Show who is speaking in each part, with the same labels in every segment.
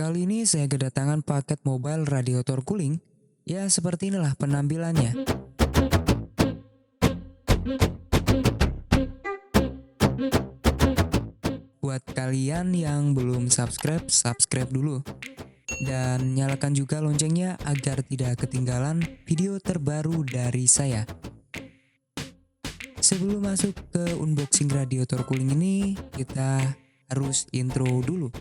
Speaker 1: Kali ini saya kedatangan paket mobile radiator cooling. Ya seperti inilah penampilannya. Buat kalian yang belum subscribe, subscribe dulu. Dan nyalakan juga loncengnya agar tidak ketinggalan video terbaru dari saya. Sebelum masuk ke unboxing radiator cooling ini, kita harus intro dulu.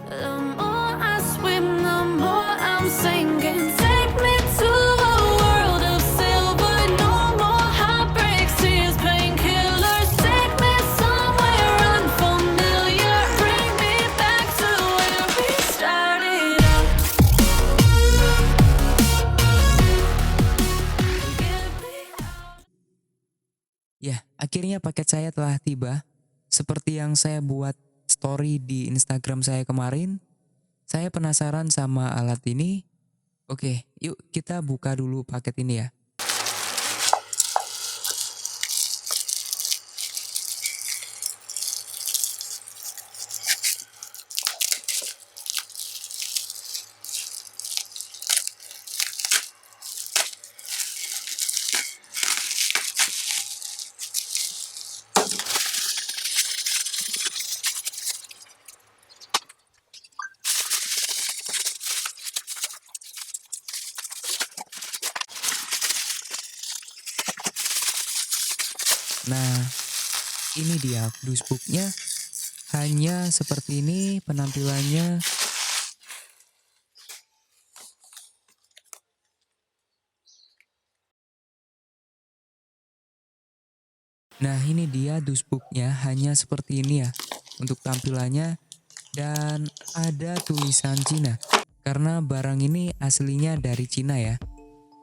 Speaker 2: The more I swim, the more I'm sinking. Take me to a world of silver. No more heartbreaks, tears, painkillers. Take me somewhere unfamiliar. Bring me back to where we started out. Get me out.
Speaker 1: Ya, akhirnya paket saya telah tiba. Seperti yang saya buat story di Instagram saya kemarin, saya penasaran sama alat ini. Oke, yuk kita buka dulu paket ini ya. Nah, ini dia dusbooknya. Hanya seperti ini penampilannya. Nah, ini dia dusbooknya, hanya seperti ini ya untuk tampilannya, dan ada tulisan Cina karena barang ini aslinya dari Cina ya.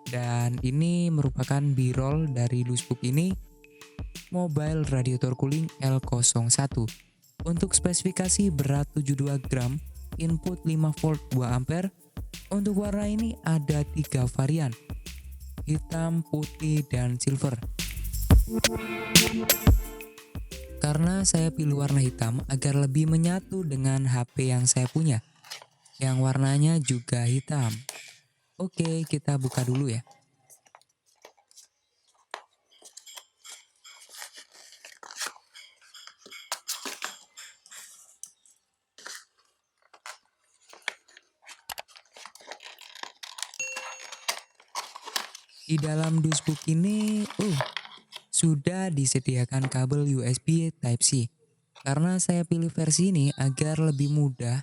Speaker 1: Dan ini merupakan B-roll dari dusbook ini, Mobile Radiator Cooling L01. Untuk spesifikasi berat 72 gram, input 5 volt 2 ampere. Untuk warna ini ada 3 varian, hitam, putih, dan silver. Karena saya pilih warna hitam agar lebih menyatu dengan HP yang saya punya, yang warnanya juga hitam. Oke, kita buka dulu ya. Di dalam dusbook ini, sudah disediakan kabel USB Type-C. Karena saya pilih versi ini agar lebih mudah,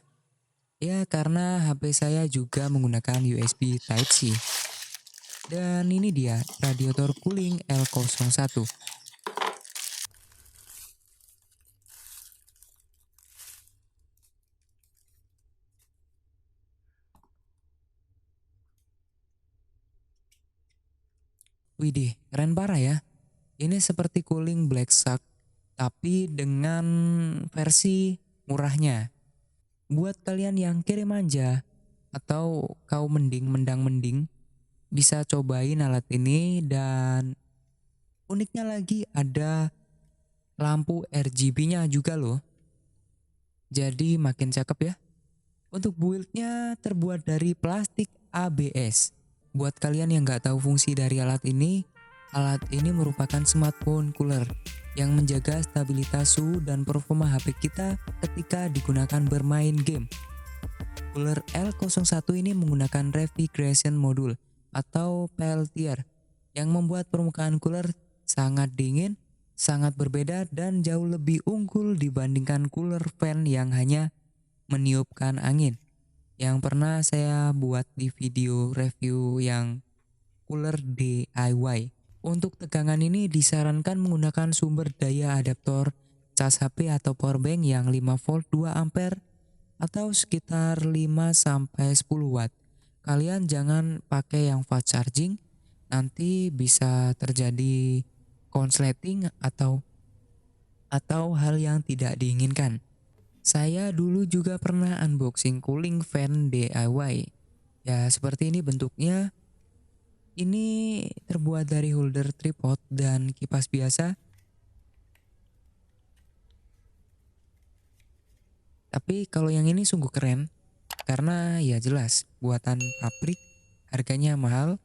Speaker 1: ya karena HP saya juga menggunakan USB Type-C. Dan ini dia radiator cooling L01. Widih, keren parah ya. Ini seperti cooling Black Shark, tapi dengan versi murahnya. Buat kalian yang kirim manja, atau kau mending, bisa cobain alat ini. Dan uniknya lagi ada lampu RGB-nya juga loh. Jadi makin cakep ya. Untuk build-nya terbuat dari plastik ABS. Buat kalian yang nggak tahu fungsi dari alat ini merupakan smartphone cooler yang menjaga stabilitas suhu dan performa HP kita ketika digunakan bermain game. Cooler L01 ini menggunakan refrigeration module atau peltier yang membuat permukaan cooler sangat dingin, sangat berbeda, dan jauh lebih unggul dibandingkan cooler fan yang hanya meniupkan angin yang pernah saya buat di video review yang cooler DIY. Untuk tegangan ini disarankan menggunakan sumber daya adaptor cas HP atau powerbank yang 5 volt 2 ampere atau sekitar 5-10 watt. Kalian jangan pakai yang fast charging, nanti bisa terjadi konsleting atau hal yang tidak diinginkan. Saya dulu juga pernah unboxing cooling fan DIY. Ya seperti ini bentuknya. Ini terbuat dari holder tripod dan kipas biasa. Tapi kalau yang ini sungguh keren. Karena ya jelas buatan pabrik harganya mahal,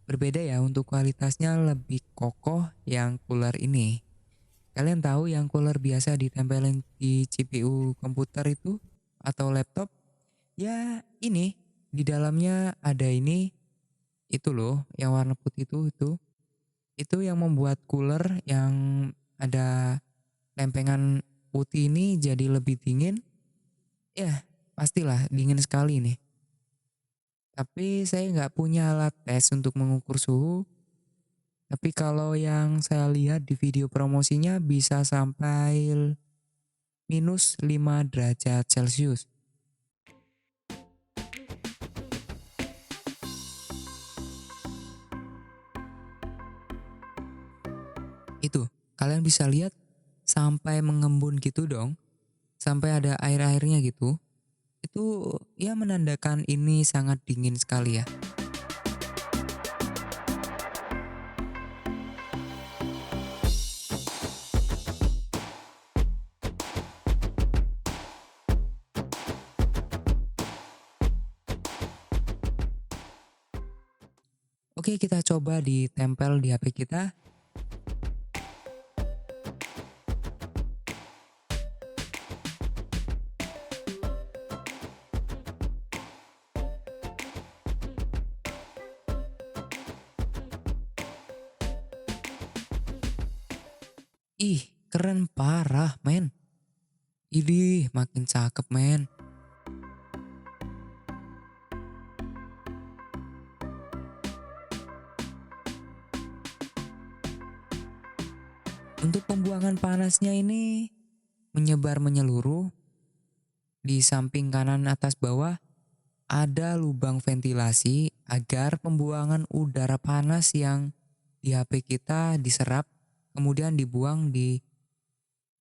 Speaker 1: berbeda ya untuk kualitasnya lebih kokoh yang cooler ini. Kalian tahu yang cooler biasa ditempelin di CPU komputer itu atau laptop? Ya ini di dalamnya ada ini itu loh yang warna putih itu. Itu yang membuat cooler yang ada lempengan putih ini jadi lebih dingin. Ya, pastilah dingin sekali nih. Tapi saya nggak punya alat tes untuk mengukur suhu. Tapi kalau yang saya lihat di video promosinya bisa sampai minus 5 derajat Celcius. Itu, kalian bisa lihat sampai mengembun gitu dong. Sampai ada air-airnya gitu. Itu ya menandakan ini sangat dingin sekali ya. Oke, kita coba ditempel di HP kita. Ih, keren parah, men. Idih, makin cakep, men. Untuk pembuangan panasnya ini menyebar menyeluruh di samping kanan atas bawah ada lubang ventilasi agar pembuangan udara panas yang di HP kita diserap kemudian dibuang di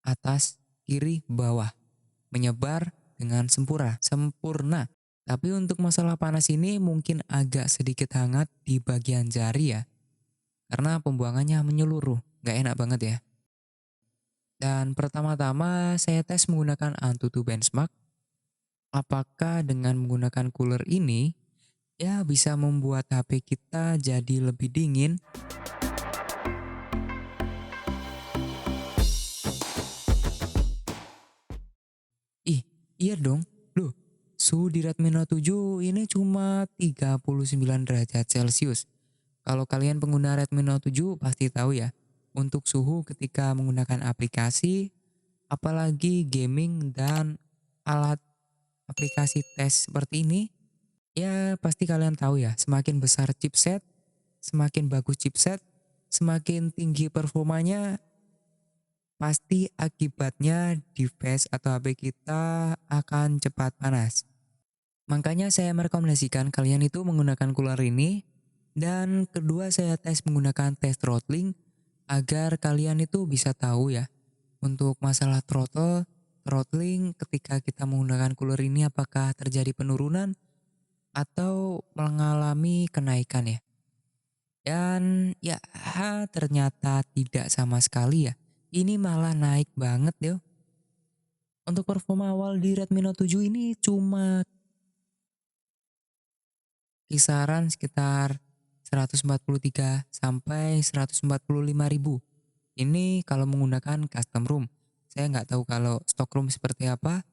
Speaker 1: atas kiri bawah menyebar dengan sempurna. Tapi untuk masalah panas ini mungkin agak sedikit hangat di bagian jari ya karena pembuangannya menyeluruh, nggak enak banget ya. Dan pertama-tama saya tes menggunakan Antutu Benchmark. Apakah dengan menggunakan cooler ini ya bisa membuat HP kita jadi lebih dingin? Ih, iya dong. Loh, suhu di Redmi Note 7 ini cuma 39 derajat Celcius. Kalau kalian pengguna Redmi Note 7 pasti tahu ya, untuk suhu ketika menggunakan aplikasi, apalagi gaming dan alat aplikasi tes seperti ini, ya pasti kalian tahu ya, semakin besar chipset, semakin bagus chipset, semakin tinggi performanya, pasti akibatnya device atau HP kita akan cepat panas. Makanya saya merekomendasikan kalian itu menggunakan cooler ini. Dan kedua saya tes menggunakan tes throttling agar kalian itu bisa tahu ya. Untuk masalah throttling ketika kita menggunakan cooler ini apakah terjadi penurunan atau mengalami kenaikan ya. Dan ya ternyata tidak sama sekali ya. Ini malah naik banget deh. Untuk performa awal di Redmi Note 7 ini cuma kisaran sekitar 143 sampai 145 ribu. Ini kalau menggunakan custom ROM. Saya nggak tahu kalau stock ROM seperti apa.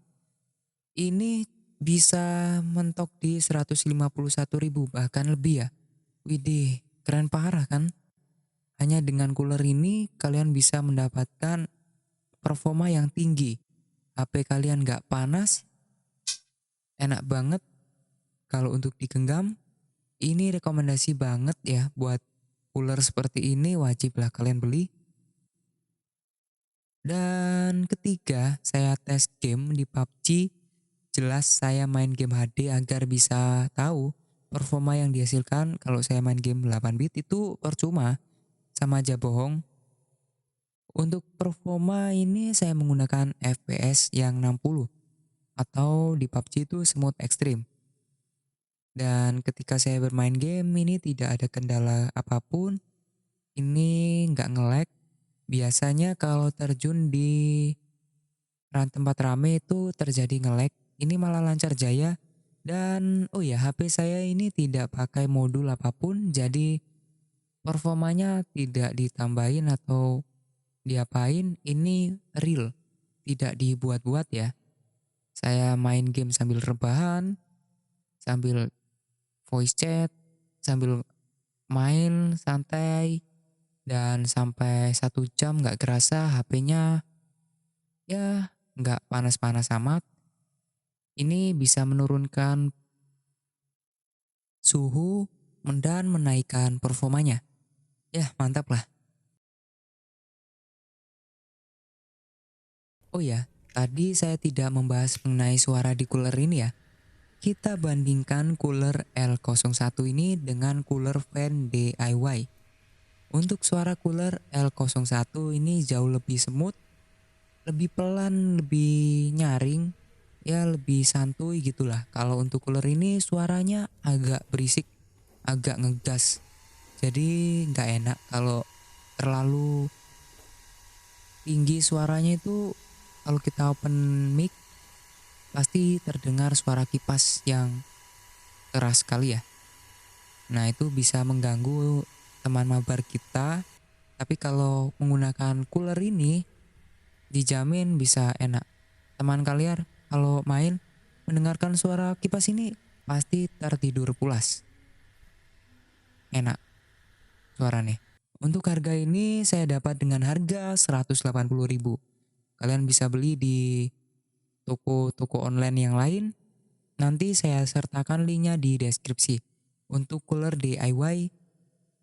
Speaker 1: Ini bisa mentok di 151 ribu bahkan lebih ya. Widih, keren parah kan? Hanya dengan cooler ini kalian bisa mendapatkan performa yang tinggi. HP kalian nggak panas, enak banget. Kalau untuk digenggam, ini rekomendasi banget ya buat cooler seperti ini wajiblah kalian beli. Dan ketiga, saya tes game di PUBG. Jelas saya main game HD agar bisa tahu performa yang dihasilkan kalau saya main game 8 bit itu percuma, sama aja bohong. Untuk performa ini saya menggunakan FPS yang 60 atau di PUBG itu smooth extreme. Dan ketika saya bermain game ini tidak ada kendala apapun. Ini nggak nge-lag. Biasanya kalau terjun di tempat rame itu terjadi nge-lag. Ini malah lancar jaya Dan oh ya, HP saya ini tidak pakai modul apapun, jadi performanya tidak ditambahin atau diapain, ini real, tidak dibuat-buat ya. Saya main game sambil rebahan, sambil voice chat, sambil main santai, dan sampai 1 jam nggak kerasa HP-nya ya nggak panas-panas amat. Ini bisa menurunkan suhu dan menaikkan performanya. Ya mantap lah. Oh ya, tadi saya tidak membahas mengenai suara di cooler ini ya. Kita bandingkan cooler L01 ini dengan cooler fan DIY. Untuk suara cooler L01 ini jauh lebih semut, lebih pelan, lebih nyaring, ya lebih santuy gitulah. Kalau untuk cooler ini suaranya agak berisik, agak ngegas. Jadi nggak enak kalau terlalu tinggi suaranya itu. Kalau kita open mic pasti terdengar suara kipas yang keras sekali ya. Nah itu bisa mengganggu teman mabar kita. Tapi kalau menggunakan cooler ini dijamin bisa enak. Teman kalian kalau main mendengarkan suara kipas ini pasti tertidur pulas. Enak suaranya. Untuk harga ini saya dapat dengan harga 180.000. Kalian bisa beli di toko-toko online yang lain. Nanti saya sertakan linknya di deskripsi. Untuk cooler DIY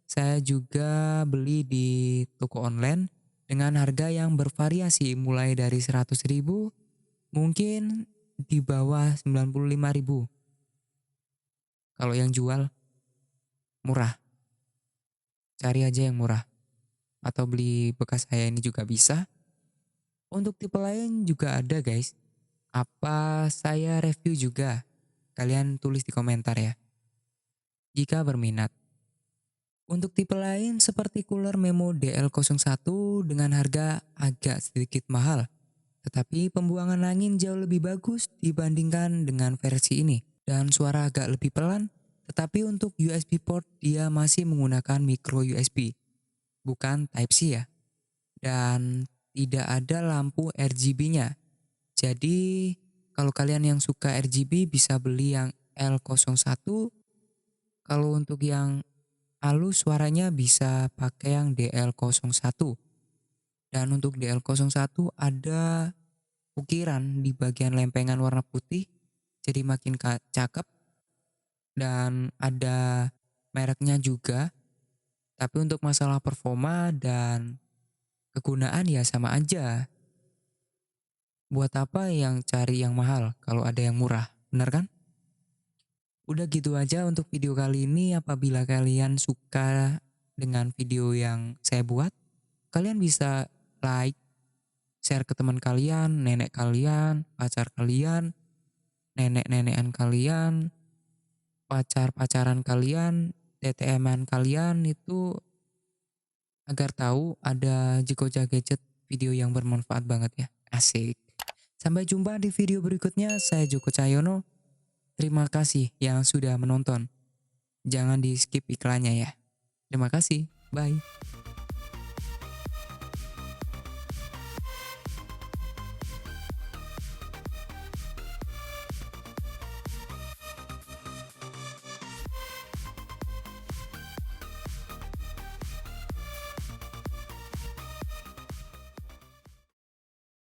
Speaker 1: saya juga beli di toko online dengan harga yang bervariasi mulai dari 100.000 mungkin di bawah 95.000. Kalau yang jual murah, cari aja yang murah. Atau beli bekas saya ini juga bisa. Untuk tipe lain juga ada guys. Apa saya review juga? Kalian tulis di komentar ya, jika berminat. Untuk tipe lain seperti cooler Memo DL01 dengan harga agak sedikit mahal. Tetapi pembuangan angin jauh lebih bagus dibandingkan dengan versi ini. Dan suara agak lebih pelan, tetapi untuk USB port dia masih menggunakan micro USB, bukan Type-C ya. Dan tidak ada lampu RGB-nya. Jadi kalau kalian yang suka RGB bisa beli yang L01. Kalau untuk yang halus suaranya bisa pakai yang DL01. Dan untuk DL01 ada ukiran di bagian lempengan warna putih, jadi makin cakep. Dan ada mereknya juga. Tapi untuk masalah performa dan kegunaan ya sama aja. Buat apa yang cari yang mahal kalau ada yang murah, bener kan? Udah gitu aja untuk video kali ini. Apabila kalian suka dengan video yang saya buat, kalian bisa like, share ke teman kalian, nenek kalian, pacar kalian, nenek-nenekan kalian, pacar-pacaran kalian, TTM-an kalian itu agar tahu ada Jikoja Gadget video yang bermanfaat banget ya. Asik. Sampai jumpa di video berikutnya. Saya Joko Cahyono. Terima kasih yang sudah menonton. Jangan di skip iklannya ya. Terima kasih. Bye.